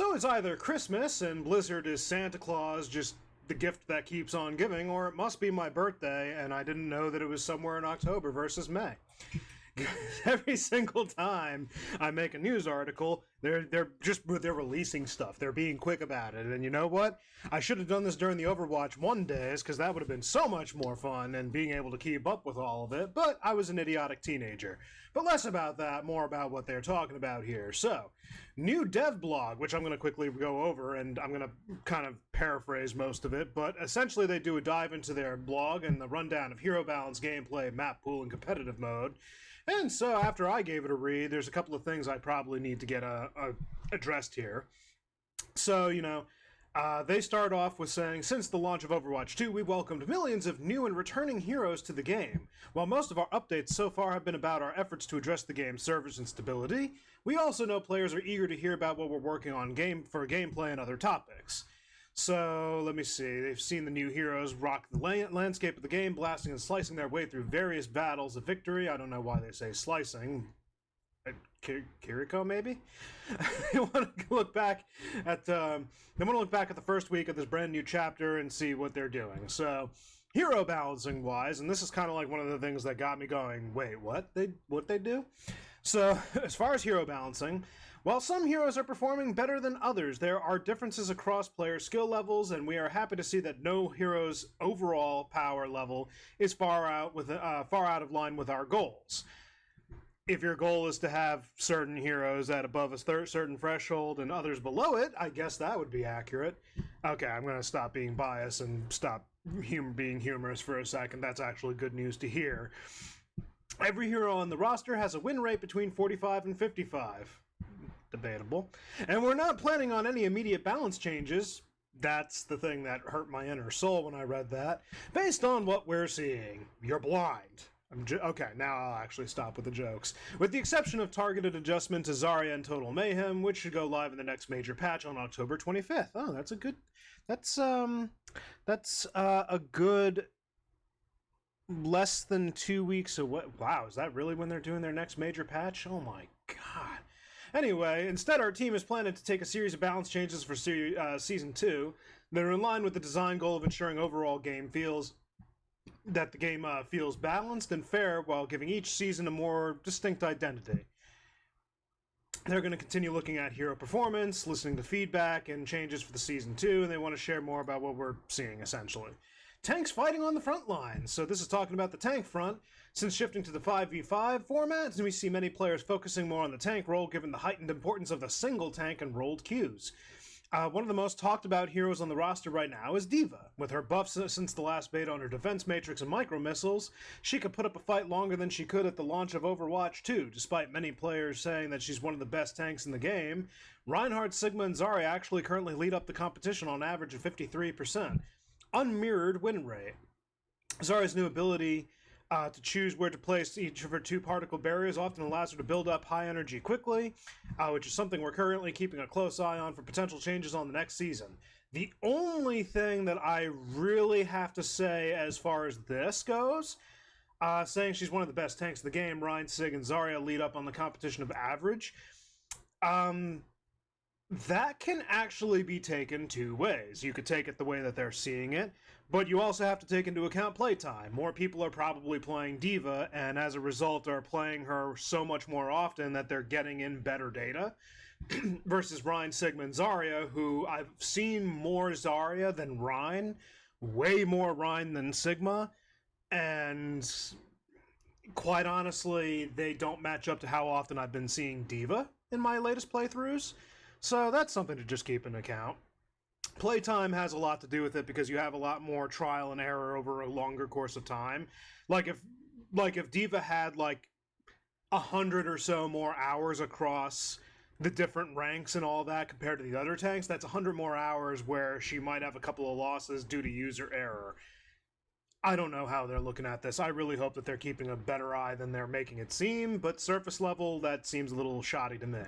So it's either Christmas and Blizzard is Santa Claus, just the gift that keeps on giving, or it must be my birthday and I didn't know that it was somewhere in October versus May. Every single time I make a news article, they're releasing stuff. They're being quick about it. And you know what? I should have done this during the Overwatch 1 days, because that would have been so much more fun and being able to keep up with all of it. But I was an idiotic teenager. But less about that, more about what they're talking about here. So, new dev blog, which I'm going to quickly go over, and I'm going to kind of paraphrase most of it. But essentially, they do a dive into their blog and the rundown of hero balance, gameplay, map pool, and competitive mode. And so after I gave it a read, there's a couple of things I probably need to get addressed here. So, they start off with saying, since the launch of Overwatch 2, we welcomed millions of new and returning heroes to the game. While most of our updates so far have been about our efforts to address the game's servers and stability, we also know players are eager to hear about what we're working on for gameplay and other topics. So, let me see. They've seen the new heroes rock the landscape of the game, blasting and slicing their way through various battles of victory. I don't know why they say slicing. Kiriko, maybe? They want to look back at the first week of this brand new chapter and see what they're doing. So, hero balancing wise, and this is kind of like one of the things that got me going, wait, what they do? So, as far as hero balancing, while some heroes are performing better than others, there are differences across player skill levels, and we are happy to see that no hero's overall power level is far out of line with our goals. If your goal is to have certain heroes at above a certain threshold and others below it, I guess that would be accurate. Okay, I'm going to stop being biased and stop being humorous for a second. That's actually good news to hear. Every hero on the roster has a win rate between 45 and 55. Debatable. And we're not planning on any immediate balance changes. That's the thing that hurt my inner soul when I read that. Based on what we're seeing, you're blind. Okay, now I'll actually stop with the jokes. With the exception of targeted adjustment to Zarya and Total Mayhem, which should go live in the next major patch on October 25th. Oh, that's a good... That's a good... less than 2 weeks away. Wow, is that really when they're doing their next major patch? Oh my god. Anyway, instead our team is planning to take a series of balance changes for Season 2 that are in line with the design goal of ensuring overall the game feels balanced and fair while giving each season a more distinct identity. They're going to continue looking at hero performance, listening to feedback and changes for the Season 2, and they want to share more about what we're seeing, essentially. Tanks fighting on the front lines. So this is talking about the tank front. Since shifting to the 5v5 format, we see many players focusing more on the tank role given the heightened importance of the single tank and rolled queues. One of the most talked about heroes on the roster right now is D.Va. With her buffs since the last beta on her defense matrix and micro missiles, she could put up a fight longer than she could at the launch of Overwatch 2, despite many players saying that she's one of the best tanks in the game. Reinhardt, Sigma, and Zarya actually currently lead up the competition on average of 53%. Unmirrored win rate. Zarya's new ability to choose where to place each of her 2 particle barriers often allows her to build up high energy quickly, which is something we're currently keeping a close eye on for potential changes on the next season. The only thing that I really have to say as far as this goes, saying she's one of the best tanks in the game, Rein, Sig, and Zarya lead up on the competition of average. That can actually be taken 2 ways. You could take it the way that they're seeing it, but you also have to take into account playtime. More people are probably playing D.Va, and as a result are playing her so much more often that they're getting in better data, versus Rein, Sigma, and Zarya, who I've seen more Zarya than Rein, way more Rein than Sigma, and quite honestly, they don't match up to how often I've been seeing D.Va in my latest playthroughs. So that's something to just keep in account. Playtime has a lot to do with it because you have a lot more trial and error over a longer course of time. Like if D.Va had 100 or so more hours across the different ranks and all that compared to the other tanks, that's 100 more hours where she might have a couple of losses due to user error. I don't know how they're looking at this. I really hope that they're keeping a better eye than they're making it seem, but surface level, that seems a little shoddy to me.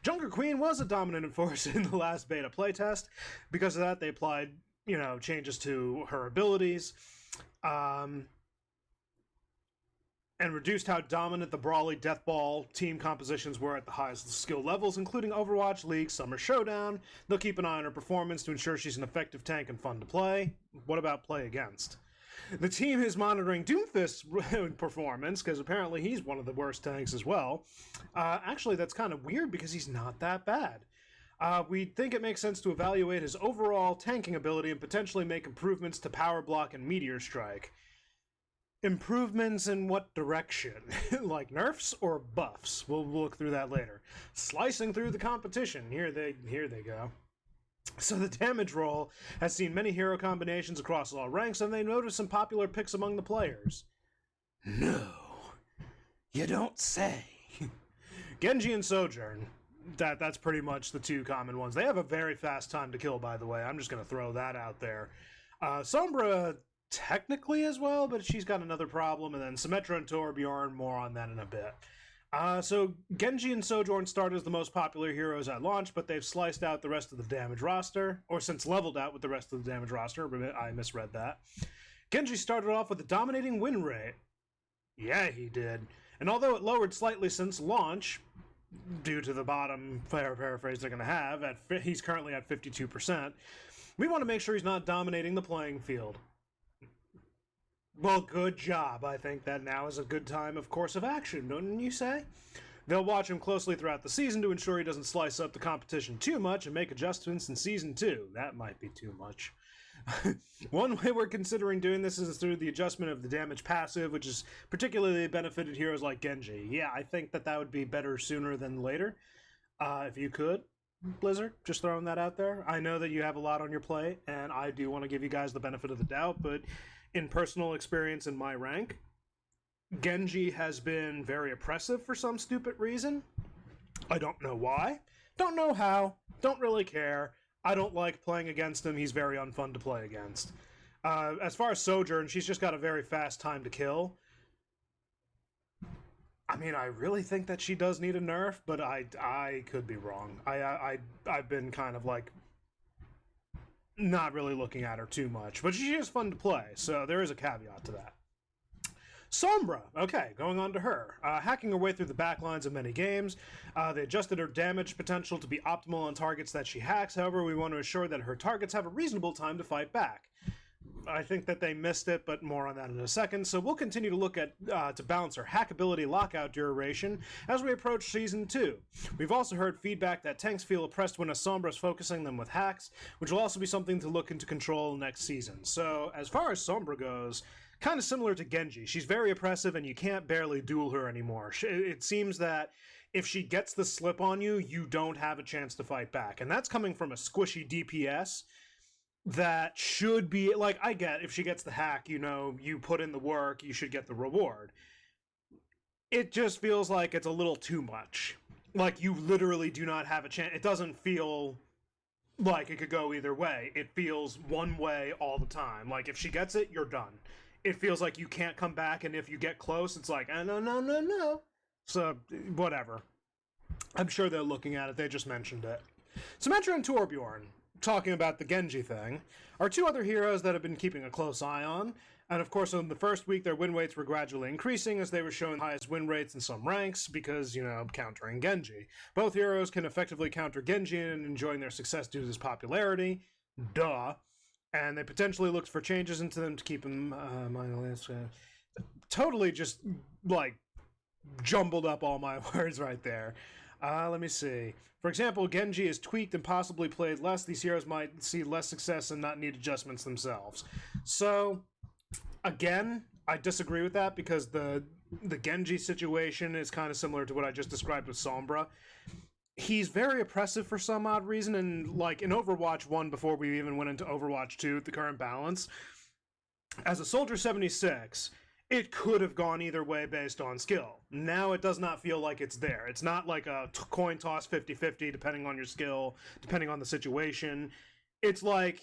Junker Queen was a dominant force in the last beta playtest. Because of that, they applied, changes to her abilities. and reduced how dominant the brawly deathball team compositions were at the highest skill levels, including Overwatch, League, Summer Showdown. They'll keep an eye on her performance to ensure she's an effective tank and fun to play. What about play against? The team is monitoring Doomfist's performance, because apparently he's one of the worst tanks as well. Actually, that's kind of weird, because he's not that bad. We think it makes sense to evaluate his overall tanking ability and potentially make improvements to Power Block and Meteor Strike. Improvements in what direction? Like nerfs or buffs? We'll look through that later. Slicing through the competition. Here they go. So the damage roll has seen many hero combinations across all ranks, and they noticed some popular picks among the players. No, you don't say. Genji and Sojourn. That's pretty much the two common ones. They have a very fast time to kill, by the way. I'm just going to throw that out there. Sombra technically as well, but she's got another problem, and then Symmetra and Torbjorn, more on that in a bit. So Genji and Sojourn started as the most popular heroes at launch, but they've sliced out the rest of the damage roster, or since leveled out with the rest of the damage roster. I misread that. Genji started off with a dominating win rate. Yeah, he did. And although it lowered slightly since launch, due to the bottom paraphrase they're going to have, he's currently at 52%, we want to make sure he's not dominating the playing field. Well, good job. I think that now is a good time of course of action, don't you say? They'll watch him closely throughout the season to ensure he doesn't slice up the competition too much and make adjustments in Season 2. That might be too much. One way we're considering doing this is through the adjustment of the damage passive, which is particularly benefited heroes like Genji. Yeah, I think that would be better sooner than later. If you could, Blizzard, just throwing that out there. I know that you have a lot on your plate, and I do want to give you guys the benefit of the doubt, but in personal experience in my rank, Genji has been very oppressive for some stupid reason. I don't know why. Don't know how. Don't really care. I don't like playing against him. He's very unfun to play against. As far as Sojourn, she's just got a very fast time to kill. I mean, I really think that she does need a nerf, but I could be wrong. I've been kind of like not really looking at her too much, but she is fun to play, so there is a caveat to that. Sombra, okay, going on to her. Hacking her way through the backlines of many games. They adjusted her damage potential to be optimal on targets that she hacks. However, we want to ensure that her targets have a reasonable time to fight back. I think that they missed it, but more on that in a second. So we'll continue to look at to balance her hackability lockout duration as we approach Season 2. We've also heard feedback that tanks feel oppressed when a Sombra is focusing them with hacks, which will also be something to look into control next season. So as far as Sombra goes, kind of similar to Genji. She's very oppressive, and you can't barely duel her anymore. It seems that if she gets the slip on you, you don't have a chance to fight back. And that's coming from a squishy DPS that should be, like, I get if she gets the hack, you know, you put in the work, you should get the reward. It just feels like it's a little too much. Like, you literally do not have a chance. It doesn't feel like it could go either way. It feels one way all the time. Like, if she gets it, you're done. It feels like you can't come back, and if you get close, it's like, no. So, whatever. I'm sure they're looking at it. They just mentioned it. Symmetra and Torbjorn, talking about the Genji thing, are two other heroes that have been keeping a close eye on. And of course, in the first week, their win rates were gradually increasing as they were showing the highest win rates in some ranks because, you know, countering Genji. Both heroes can effectively counter Genji and enjoying their success due to his popularity. Duh. And they potentially looked for changes into them to keep them mindless. Totally just, like, jumbled up all my words right there. Let me see. For example, Genji is tweaked and possibly played less. These heroes might see less success and not need adjustments themselves. So, again, I disagree with that because the Genji situation is kind of similar to what I just described with Sombra. He's very oppressive for some odd reason, and like in Overwatch 1, before we even went into Overwatch 2, the current balance, as a Soldier 76, it could have gone either way based on skill. Now it does not feel like it's there. It's not like a coin toss 50-50 depending on your skill, depending on the situation. It's like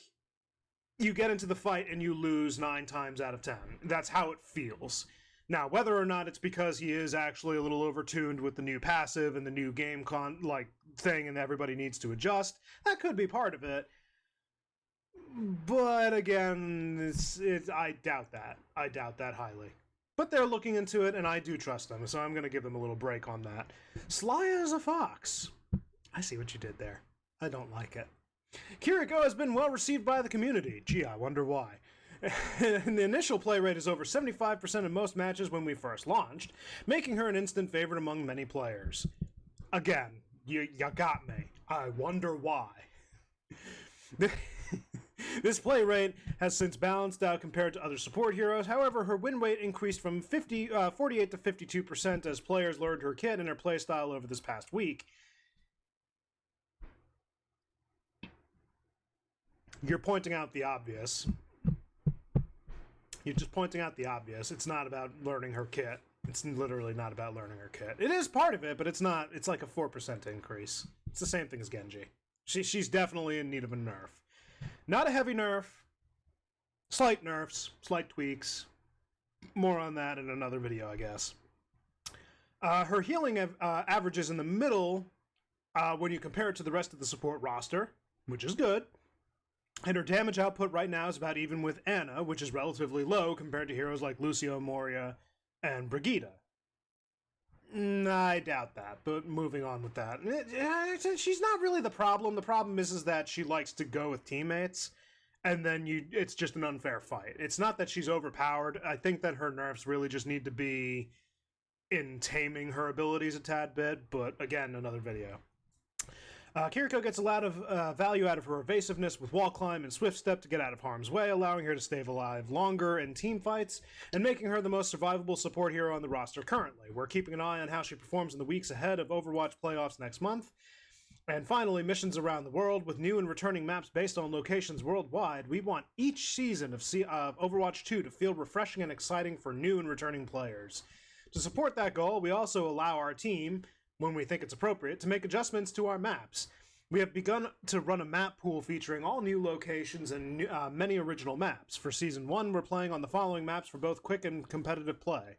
you get into the fight and you lose 9 times out of 10. That's how it feels. Now, whether or not it's because he is actually a little overtuned with the new passive and the new game thing and everybody needs to adjust, that could be part of it. But again, I doubt that. I doubt that highly. But they're looking into it, and I do trust them, so I'm going to give them a little break on that. Sly as a fox. I see what you did there. I don't like it. Kiriko has been well received by the community. Gee, I wonder why. And the initial play rate is over 75% in most matches when we first launched, making her an instant favorite among many players. Again, you got me. I wonder why. This play rate has since balanced out compared to other support heroes. However, her win rate increased from 48 to 52% as players learned her kit and her playstyle over this past week. You're pointing out the obvious. You're just pointing out the obvious. It's not about learning her kit. It's literally not about learning her kit. It is part of it, but it's not. It's like a 4% increase. It's the same thing as Genji. She's definitely in need of a nerf. Not a heavy nerf. Slight nerfs. Slight tweaks. More on that in another video, I guess. Her healing averages in the middle when you compare it to the rest of the support roster, which is good. And her damage output right now is about even with Ana, which is relatively low compared to heroes like Lucio, Moria, and Brigitte. I doubt that, but moving on with that. She's not really the problem. The problem is that she likes to go with teammates, and then it's just an unfair fight. It's not that she's overpowered. I think that her nerfs really just need to be in taming her abilities a tad bit, but again, another video. Kiriko gets a lot of value out of her evasiveness with wall climb and swift step to get out of harm's way, allowing her to stay alive longer in team fights, and making her the most survivable support hero on the roster currently. We're keeping an eye on how she performs in the weeks ahead of Overwatch playoffs next month. And finally, missions around the world. With new and returning maps based on locations worldwide, we want each season of Overwatch 2 to feel refreshing and exciting for new and returning players. To support that goal, we also allow our team, when we think it's appropriate, to make adjustments to our maps. We have begun to run a map pool featuring all new locations and many original maps. For Season 1, we're playing on the following maps for both quick and competitive play.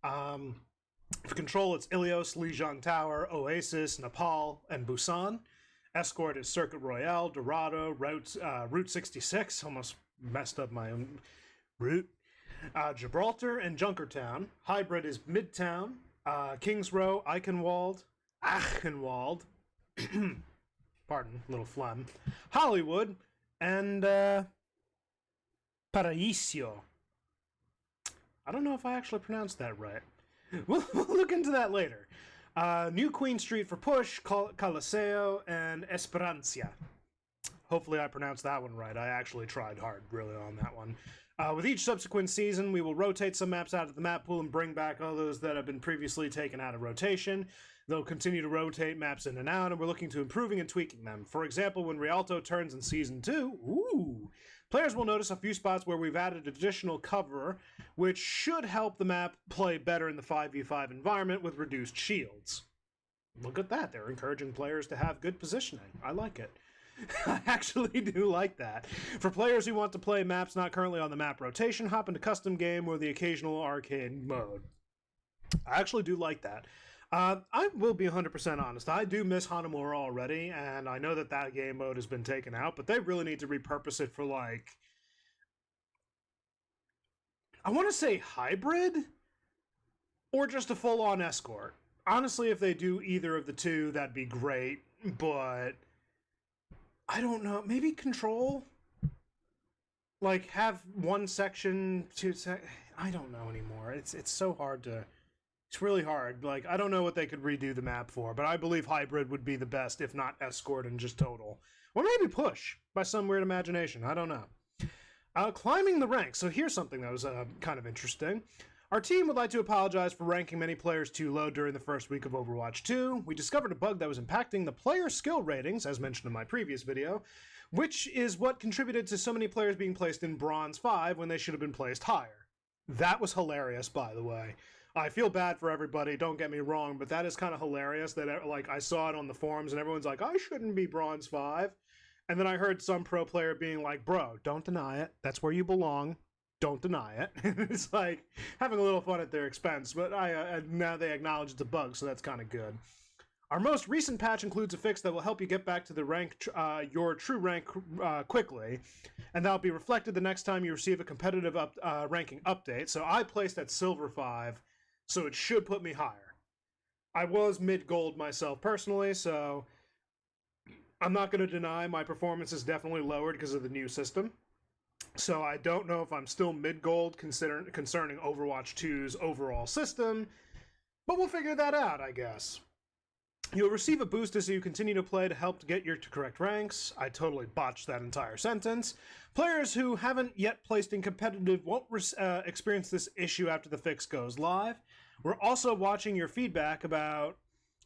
For Control, it's Ilios, Lijiang Tower, Oasis, Nepal, and Busan. Escort is Circuit Royale, Dorado, Route 66, almost messed up my own route. Gibraltar and Junkertown. Hybrid is Midtown, Kings Row, Eichenwald, pardon, little phlegm, Hollywood, and Paraíso. I don't know if I actually pronounced that right. We'll look into that later. New Queen Street for Push, Coliseo, and Esperancia. Hopefully I pronounced that one right. I actually tried hard, really, on that one. With each subsequent season, we will rotate some maps out of the map pool and bring back all those that have been previously taken out of rotation. They'll continue to rotate maps in and out, and we're looking to improving and tweaking them. For example, when Rialto turns in Season 2, players will notice a few spots where we've added additional cover, which should help the map play better in the 5v5 environment with reduced shields. Look at that. They're encouraging players to have good positioning. I like it. I actually do like that. For players who want to play maps not currently on the map rotation, hop into custom game or the occasional arcade mode. I actually do like that. I will be 100% honest. I do miss Hanamura already, and I know that that game mode has been taken out, but they really need to repurpose it for, like, I want to say hybrid or just a full-on escort. Honestly, if they do either of the two, that'd be great, but I don't know. Maybe Control? Like, have one section, I don't know anymore. It's so hard to... It's really hard. Like, I don't know what they could redo the map for, but I believe hybrid would be the best, if not escort and just total. Or maybe push, by some weird imagination. I don't know. Climbing the ranks. So here's something that was kind of interesting. Our team would like to apologize for ranking many players too low during the first week of Overwatch 2. We discovered a bug that was impacting the player skill ratings, as mentioned in my previous video, which is what contributed to so many players being placed in Bronze 5 when they should have been placed higher. That was hilarious, by the way. I feel bad for everybody, don't get me wrong, but that is kind of hilarious that, like, I saw it on the forums and everyone's like, I shouldn't be Bronze 5. And then I heard some pro player being like, bro, don't deny it. That's where you belong. Don't deny it. It's like having a little fun at their expense, but now they acknowledge it's a bug, so that's kind of good. Our most recent patch includes a fix that will help you get back to the rank, your true rank quickly, and that'll be reflected the next time you receive a competitive ranking update. So I placed at Silver 5, so it should put me higher. I was mid-gold myself personally, so I'm not going to deny my performance is definitely lowered because of the new system. So I don't know if I'm still mid-gold concerning Overwatch 2's overall system, but we'll figure that out, I guess. You'll receive a boost as you continue to play to help get your correct ranks. I totally botched that entire sentence. Players who haven't yet placed in competitive won't experience this issue after the fix goes live. We're also watching your feedback about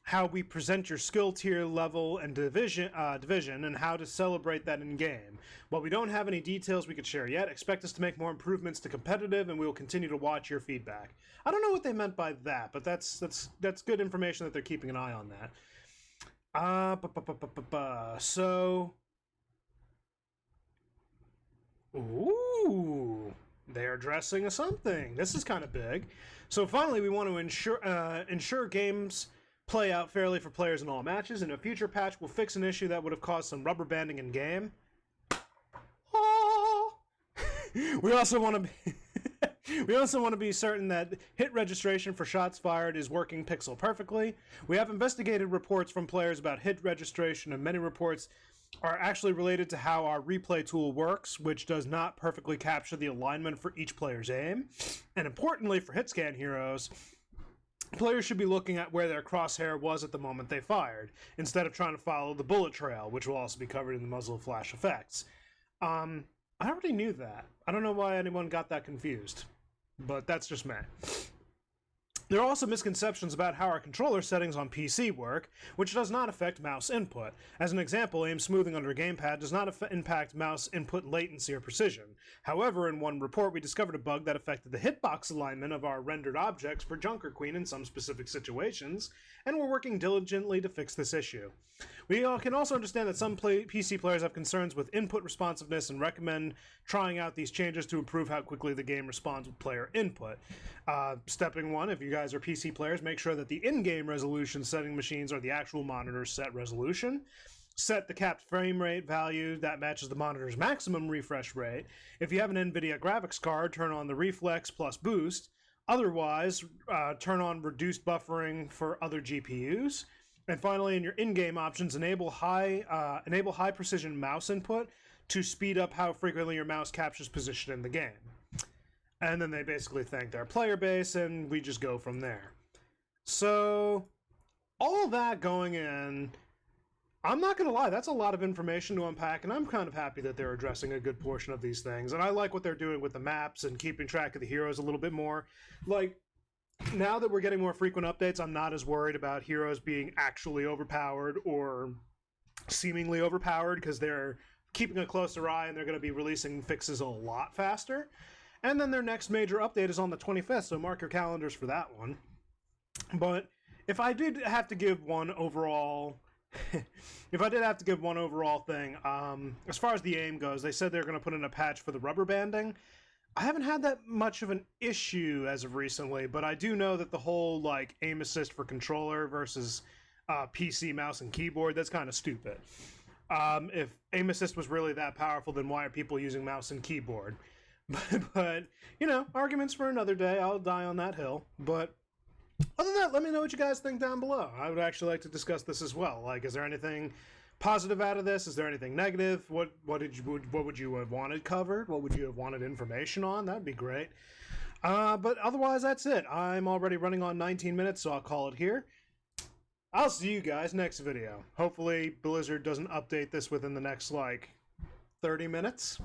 how we present your skill tier level and division and how to celebrate that in game. While we don't have any details we could share yet, expect us to make more improvements to competitive, and we will continue to watch your feedback. I don't know what they meant by that, but that's good information that they're keeping an eye on that. So, ooh, they are addressing something. This is kind of big. So finally, we want to ensure games play out fairly for players in all matches. In a future patch, we'll fix an issue that would have caused some rubber banding in game. Oh. We also want to be certain that hit registration for shots fired is working pixel perfectly. We have investigated reports from players about hit registration, and many reports are actually related to how our replay tool works, which does not perfectly capture the alignment for each player's aim. And importantly, for hit scan heroes, players should be looking at where their crosshair was at the moment they fired, instead of trying to follow the bullet trail, which will also be covered in the muzzle flash effects. I already knew that. I don't know why anyone got that confused, but that's just me. There are also misconceptions about how our controller settings on PC work, which does not affect mouse input. As an example, aim smoothing under a gamepad does not impact mouse input latency or precision. However, in one report, we discovered a bug that affected the hitbox alignment of our rendered objects for Junker Queen in some specific situations, and we're working diligently to fix this issue. We can also understand that some PC players have concerns with input responsiveness and recommend trying out these changes to improve how quickly the game responds with player input. Stepping one, if you guys are PC players, make sure that the in-game resolution setting machines are the actual monitor's set resolution. Set the capped frame rate value that matches the monitor's maximum refresh rate. If you have an NVIDIA graphics card, turn on the reflex plus boost. Otherwise, turn on reduced buffering for other GPUs. And finally, in your in-game options, enable high precision mouse input to speed up how frequently your mouse captures position in the game. And then they basically thank their player base, and we just go from there. So, all that going in, I'm not going to lie, that's a lot of information to unpack, and I'm kind of happy that they're addressing a good portion of these things. And I like what they're doing with the maps and keeping track of the heroes a little bit more. Like, now that we're getting more frequent updates, I'm not as worried about heroes being actually overpowered or seemingly overpowered, because they're keeping a closer eye and they're going to be releasing fixes a lot faster. And then their next major update is on the 25th, so mark your calendars for that one. But if I did have to give one overall thing, as far as the aim goes, they said they're going to put in a patch for the rubber banding. I haven't had that much of an issue as of recently, but I do know that the whole like aim assist for controller versus PC mouse and keyboard, that's kind of stupid. If aim assist was really that powerful, then why are people using mouse and keyboard? But you know, arguments for another day. I'll die on that hill. But other than that, let me know what you guys think down below. I would actually like to discuss this as well. Like, is there anything positive out of this? Is there anything negative? What would you have wanted covered? What would you have wanted information on? That'd be great. But otherwise, that's it. I'm already running on 19 minutes, so I'll call it here. I'll see you guys next video. Hopefully, Blizzard doesn't update this within the next, like, 30 minutes.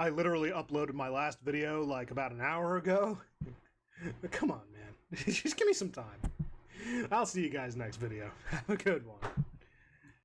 I literally uploaded my last video, like, about an hour ago. Come on, man. Just give me some time. I'll see you guys next video. Have a good one.